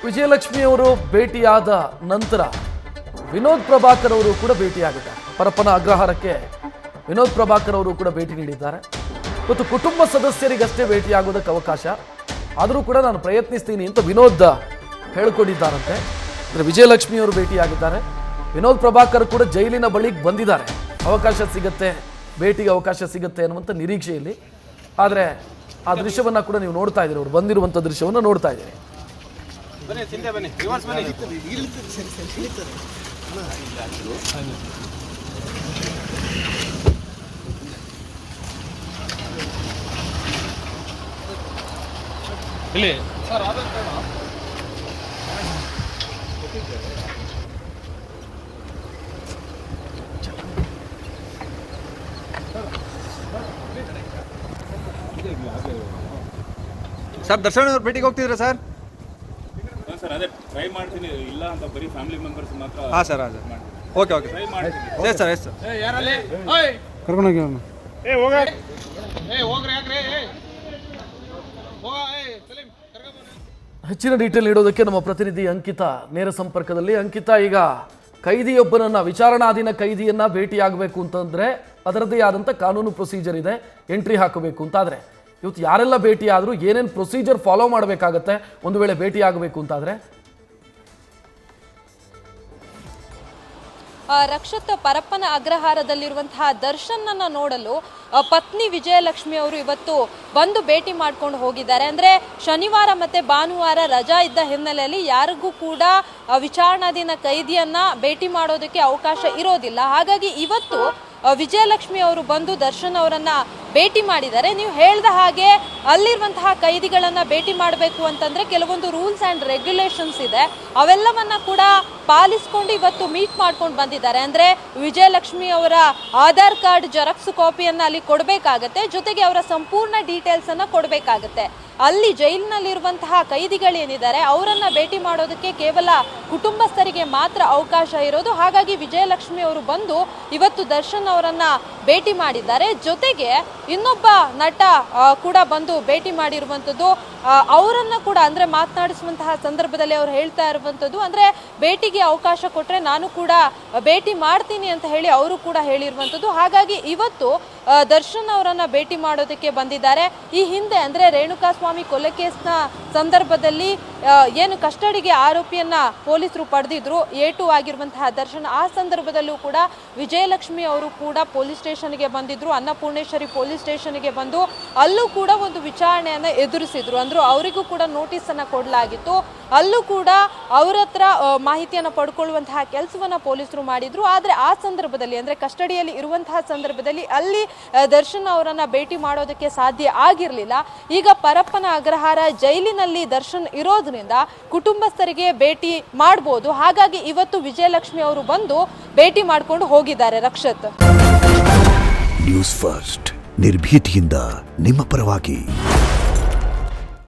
ವಿಜಯಲಕ್ಷ್ಮಿ ಅವರು ಭೇಟಿಯಾದ ನಂತರ ವಿನೋದ್ ಪ್ರಭಾಕರ್ ಅವರು ಕೂಡ ಭೇಟಿಯಾಗಿದ್ದಾರೆ. ಪರಪ್ಪನ ಅಗ್ರಹಾರಕ್ಕೆ ವಿನೋದ್ ಪ್ರಭಾಕರ್ ಅವರು ಕೂಡ ಭೇಟಿ ನೀಡಿದ್ದಾರೆ. ಮತ್ತು ಕುಟುಂಬ ಸದಸ್ಯರಿಗಷ್ಟೇ ಭೇಟಿಯಾಗೋದಕ್ಕೆ ಅವಕಾಶ, ಆದರೂ ಕೂಡ ನಾನು ಪ್ರಯತ್ನಿಸ್ತೀನಿ ಅಂತ ವಿನೋದ್ ಹೇಳಿಕೊಂಡಿದ್ದಾರಂತೆ. ಅಂದರೆ ವಿಜಯಲಕ್ಷ್ಮಿ ಅವರು ಭೇಟಿಯಾಗಿದ್ದಾರೆ. ವಿನೋದ್ ಪ್ರಭಾಕರ್ ಕೂಡ ಜೈಲಿನ ಬಳಿಗೆ ಬಂದಿದ್ದಾರೆ. ಅವಕಾಶ ಸಿಗುತ್ತೆ, ಭೇಟಿಗೆ ಅವಕಾಶ ಸಿಗುತ್ತೆ ಅನ್ನುವಂಥ ನಿರೀಕ್ಷೆಯಲ್ಲಿ. ಆದರೆ ಆ ದೃಶ್ಯವನ್ನು ಕೂಡ ನೀವು ನೋಡ್ತಾ ಇದ್ದೀರಿ, ಅವರು ಬಂದಿರುವಂಥ ದೃಶ್ಯವನ್ನು ನೋಡ್ತಾ ಇದ್ದೀರಿ. ಇಲ್ಲಿ ಸರ್ ದರ್ಶನ್ ಅವ್ರ ಭೇಟಿಗೆ ಹೋಗ್ತಿದ್ರ ಸರ್? ಸರ್ ಅದೇ ಟ್ರೈ ಮಾಡ್ತೀನಿ, ಇಲ್ಲ ಅಂತ ಬರೀ ಫ್ಯಾಮಿಲಿ ಮೆಂಬರ್ಸ್ ಮಾತ್ರ. ಹಾಂ ಸರ್, ಹಾಂ ಸರ್, ಓಕೆ ಓಕೆ ಟ್ರೈ ಮಾಡ್ತೀನಿ. Yes sir, yes sir. ಕರ್ಕೊಂಡೋಗಿ ಅವ್ರನ್ನ. ಹೆಚ್ಚಿನ ಡೀಟೇಲ್ ನೀಡೋದಕ್ಕೆ ನಮ್ಮ ಪ್ರತಿನಿಧಿ ಅಂಕಿತಾ ನೇರ ಸಂಪರ್ಕದಲ್ಲಿ. ಅಂಕಿತಾ, ಈಗ ಕೈದಿಯೊಬ್ಬನನ್ನ, ವಿಚಾರಣಾಧೀನ ಕೈದಿಯನ್ನ ಭೇಟಿಯಾಗಬೇಕು ಅಂತಂದ್ರೆ ಅದರದ್ದೇ ಆದಂಥ ಕಾನೂನು ಪ್ರೊಸೀಜರ್ ಇದೆ, ಎಂಟ್ರಿ ಹಾಕಬೇಕು ಅಂತಾದರೆ ಇವತ್ತು ಯಾರೆಲ್ಲ ಭೇಟಿ ಆದರೂ ಏನೇನು ಪ್ರೊಸೀಜರ್ ಫಾಲೋ ಮಾಡಬೇಕಾಗತ್ತೆ ಒಂದು ವೇಳೆ ಭೇಟಿ ಆಗಬೇಕು ಅಂತಾದರೆ? ರಕ್ಷತ್, ಪರಪ್ಪನ ಅಗ್ರಹಾರದಲ್ಲಿರುವಂತಹ ದರ್ಶನನ್ನ ನೋಡಲು ಪತ್ನಿ ವಿಜಯಲಕ್ಷ್ಮಿ ಅವರು ಇವತ್ತು ಬಂದು ಭೇಟಿ ಮಾಡ್ಕೊಂಡು ಹೋಗಿದ್ದಾರೆ. ಅಂದರೆ ಶನಿವಾರ ಮತ್ತು ಭಾನುವಾರ ರಜಾ ಇದ್ದ ಹಿನ್ನೆಲೆಯಲ್ಲಿ ಯಾರಿಗೂ ಕೂಡ ವಿಚಾರಣಾಧೀನ ಕೈದಿಯನ್ನ ಭೇಟಿ ಮಾಡೋದಕ್ಕೆ ಅವಕಾಶ ಇರೋದಿಲ್ಲ. ಹಾಗಾಗಿ ಇವತ್ತು ವಿಜಯಲಕ್ಷ್ಮಿ ಅವರು ಬಂದು ದರ್ಶನ್ ಅವರನ್ನ ಭೇಟಿ ಮಾಡಿದ್ದಾರೆ. ನೀವು ಹೇಳ್ದ ಹಾಗೆ ಅಲ್ಲಿರುವಂತಹ ಕೈದಿಗಳನ್ನ ಭೇಟಿ ಮಾಡಬೇಕು ಅಂತಂದ್ರೆ ಕೆಲವೊಂದು ರೂಲ್ಸ್ ಆ್ಯಂಡ್ ರೆಗ್ಯುಲೇಷನ್ಸ್ ಇದೆ, ಅವೆಲ್ಲವನ್ನ ಕೂಡ ಪಾಲಿಸ್ಕೊಂಡು ಇವತ್ತು ಮೀಟ್ ಮಾಡ್ಕೊಂಡು ಬಂದಿದ್ದಾರೆ. ಅಂದರೆ ವಿಜಯಲಕ್ಷ್ಮಿ ಅವರ ಆಧಾರ್ ಕಾರ್ಡ್ ಜೆರಾಕ್ಸ್ ಕಾಪಿಯನ್ನು ಅಲ್ಲಿ ಕೊಡಬೇಕಾಗತ್ತೆ, ಜೊತೆಗೆ ಅವರ ಸಂಪೂರ್ಣ ಡೀಟೇಲ್ಸನ್ನು ಕೊಡಬೇಕಾಗತ್ತೆ. ಅಲ್ಲಿ ಜೈಲಿನಲ್ಲಿರುವಂತಹ ಕೈದಿಗಳೇನಿದ್ದಾರೆ ಅವರನ್ನು ಭೇಟಿ ಮಾಡೋದಕ್ಕೆ ಕೇವಲ ಕುಟುಂಬಸ್ಥರಿಗೆ ಮಾತ್ರ ಅವಕಾಶ ಇರೋದು. ಹಾಗಾಗಿ ವಿಜಯಲಕ್ಷ್ಮಿ ಅವರು ಬಂದು ಇವತ್ತು ದರ್ಶನ್ ಅವರನ್ನು ಭೇಟಿ ಮಾಡಿದ್ದಾರೆ. ಜೊತೆಗೆ ಇನ್ನೊಬ್ಬ ನಟ ಕೂಡ ಬಂದು ಭೇಟಿ ಮಾಡಿರುವಂಥದ್ದು. ಅವರನ್ನು ಕೂಡ ಅಂದರೆ ಮಾತನಾಡಿಸುವಂತಹ ಸಂದರ್ಭದಲ್ಲಿ ಅವರು ಹೇಳ್ತಾ ಇರುವಂಥದ್ದು, ಅಂದರೆ ಭೇಟಿಗೆ ಅವಕಾಶ ಕೊಟ್ಟರೆ ನಾನು ಕೂಡ ಭೇಟಿ ಮಾಡ್ತೀನಿ ಅಂತ ಹೇಳಿ ಅವರು ಕೂಡ ಹೇಳಿರುವಂಥದ್ದು. ಹಾಗಾಗಿ ಇವತ್ತು ದರ್ಶನ್ ಅವರನ್ನು ಭೇಟಿ ಮಾಡೋದಕ್ಕೆ ಬಂದಿದ್ದಾರೆ. ಈ ಹಿಂದೆ ಅಂದರೆ ರೇಣುಕಾಸ್ವಾಮಿ ಕೊಲೆ ಕೇಸ್ನ ಸಂದರ್ಭದಲ್ಲಿ ಏನು ಕಸ್ಟಡಿಗೆ ಆರೋಪಿಯನ್ನ ಪೊಲೀಸರು ಪಡೆದಿದ್ರು, A2 ಆಗಿರುವಂತಹ ದರ್ಶನ್, ಆ ಸಂದರ್ಭದಲ್ಲೂ ಕೂಡ ವಿಜಯಲಕ್ಷ್ಮಿ ಅವರು ಕೂಡ ಪೊಲೀಸ್ ಸ್ಟೇಷನ್ಗೆ ಬಂದಿದ್ರು, ಅನ್ನಪೂರ್ಣೇಶ್ವರಿ ಪೊಲೀಸ್ ಸ್ಟೇಷನ್ಗೆ ಬಂದು ಅಲ್ಲೂ ಕೂಡ ಒಂದು ವಿಚಾರಣೆಯನ್ನು ಎದುರಿಸಿದ್ರು. ಅಂದ್ರು ಅವರಿಗೂ ಕೂಡ ನೋಟಿಸನ್ನು ಕೊಡಲಾಗಿತ್ತು. ಅಲ್ಲೂ ಕೂಡ ಅವರ ಹತ್ರ ಮಾಹಿತಿಯನ್ನು ಪಡ್ಕೊಳ್ಳುವಂತಹ ಕೆಲಸವನ್ನು ಪೊಲೀಸರು ಮಾಡಿದ್ರು. ಆದರೆ ಆ ಸಂದರ್ಭದಲ್ಲಿ ಅಂದರೆ ಕಸ್ಟಡಿಯಲ್ಲಿ ಇರುವಂತಹ ಸಂದರ್ಭದಲ್ಲಿ ಅಲ್ಲಿ ದರ್ಶನ್ ಅವರನ್ನು ಭೇಟಿ ಮಾಡೋದಕ್ಕೆ ಸಾಧ್ಯ ಆಗಿರಲಿಲ್ಲ. ಈಗ ಪರಪ್ಪನ ಅಗ್ರಹಾರ ಜೈಲಿನಲ್ಲಿ ದರ್ಶನ್ ಇರೋದ್ರಿಂದ ಕುಟುಂಬಸ್ಥರಿಗೆ ಭೇಟಿ ಮಾಡಬಹುದು. ಹಾಗಾಗಿ ಇವತ್ತು ವಿಜಯಲಕ್ಷ್ಮಿ ಅವರು ಬಂದು ಭೇಟಿ ಮಾಡಿಕೊಂಡು ಹೋಗಿದ್ದಾರೆ. ರಕ್ಷತ್, ನ್ಯೂಸ್ ಫಸ್ಟ್ ನಿರ್ಭೀತಿಯಿಂದ ನಿಮ್ಮ ಪರವಾಗಿ.